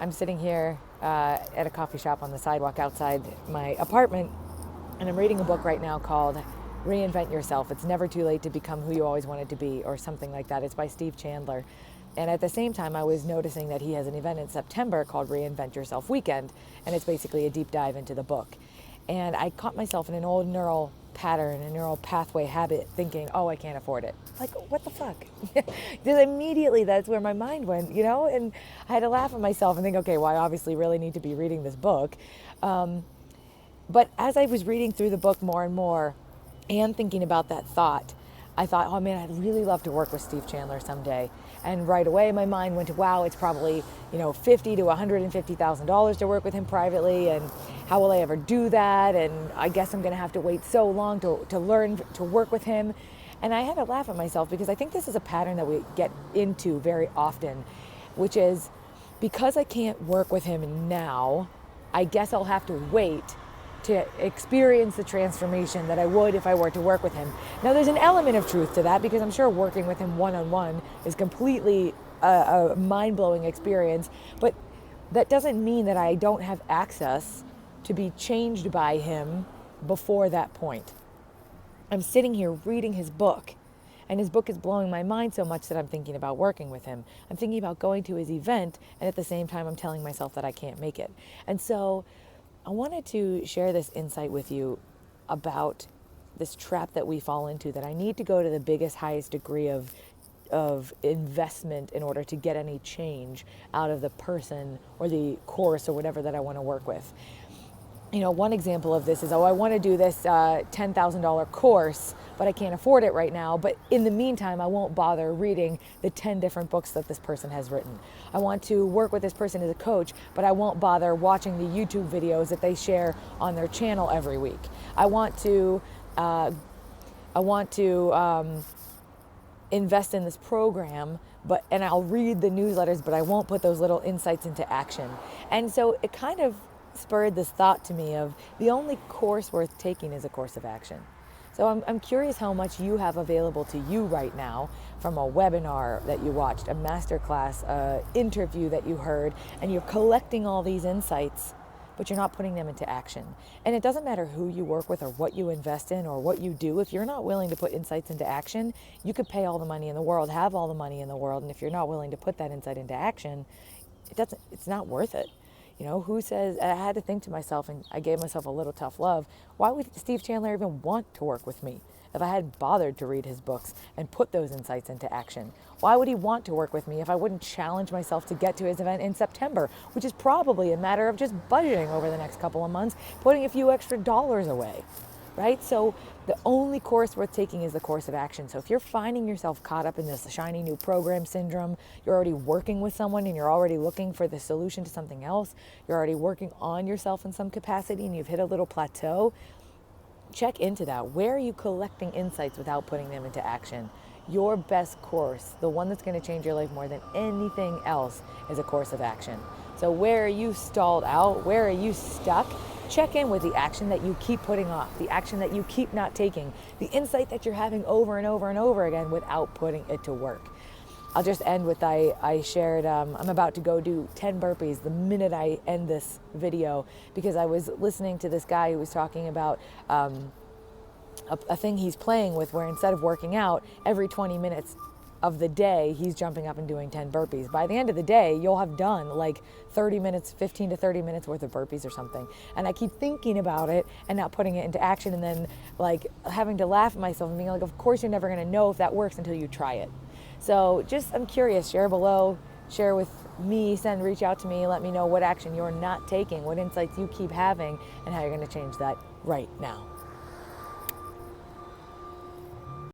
I'm sitting here at a coffee shop on the sidewalk outside my apartment, and I'm reading a book right now called Reinvent Yourself. It's never too late to become who you always wanted to be, or something like that. It's by Steve Chandler. And at the same time, I was noticing that he has an event in September called Reinvent Yourself Weekend, and it's basically a deep dive into the book. And I caught myself in an old neural pattern, a neural pathway habit, thinking, oh, I can't afford it. Like, what the fuck? Just immediately, that's where my mind went, and I had to laugh at myself and think, okay, well, I obviously really need to be reading this book. But as I was reading through the book more and more and thinking about that thought, I thought, oh man, I'd really love to work with Steve Chandler someday. And right away, my mind went to, wow, it's probably, $50,000 to $150,000 to work with him privately. And how will I ever do that? And I guess I'm going to have to wait so long to learn to work with him. And I had to laugh at myself because I think this is a pattern that we get into very often, which is because I can't work with him now, I guess I'll have to wait to experience the transformation that I would if I were to work with him. Now, there's an element of truth to that because I'm sure working with him one-on-one is completely a mind-blowing experience, but that doesn't mean that I don't have access to be changed by him before that point. I'm sitting here reading his book, and his book is blowing my mind so much that I'm thinking about working with him. I'm thinking about going to his event, and at the same time, I'm telling myself that I can't make it. And so I wanted to share this insight with you about this trap that we fall into, that I need to go to the biggest, highest degree of investment in order to get any change out of the person or the course or whatever that I want to work with. One example of this is, I want to do this $10,000 course, but I can't afford it right now. But in the meantime, I won't bother reading the 10 different books that this person has written. I want to work with this person as a coach, but I won't bother watching the YouTube videos that they share on their channel every week. I want to invest in this program, and I'll read the newsletters, but I won't put those little insights into action. And so it kind of spurred this thought to me of the only course worth taking is a course of action. So I'm curious how much you have available to you right now from a webinar that you watched, a masterclass, an interview that you heard, and you're collecting all these insights, but you're not putting them into action. And it doesn't matter who you work with or what you invest in or what you do. If you're not willing to put insights into action, you could pay all the money in the world, have all the money in the world, and if you're not willing to put that insight into action, it's not worth it. Who says, I had to think to myself, and I gave myself a little tough love, why would Steve Chandler even want to work with me if I hadn't bothered to read his books and put those insights into action? Why would he want to work with me if I wouldn't challenge myself to get to his event in September, which is probably a matter of just budgeting over the next couple of months, putting a few extra dollars away, right? So the only course worth taking is the course of action. So if you're finding yourself caught up in this shiny new program syndrome, you're already working with someone and you're already looking for the solution to something else, you're already working on yourself in some capacity and you've hit a little plateau, check into that. Where are you collecting insights without putting them into action? Your best course, the one that's going to change your life more than anything else, is a course of action. So where are you stalled out? Where are you stuck? Check in with the action that you keep putting off, the action that you keep not taking, the insight that you're having over and over and over again without putting it to work. I'll just end with, I shared, I'm about to go do 10 burpees the minute I end this video, because I was listening to this guy who was talking about a thing he's playing with, where instead of working out every 20 minutes of the day, he's jumping up and doing 10 burpees. By the end of the day, you'll have done like 30 minutes, 15 to 30 minutes worth of burpees or something. And I keep thinking about it and not putting it into action, and then like having to laugh at myself and being like, of course you're never going to know if that works until you try it. So I'm curious, share below, share with me, reach out to me, let me know what action you're not taking, what insights you keep having, and how you're going to change that right now.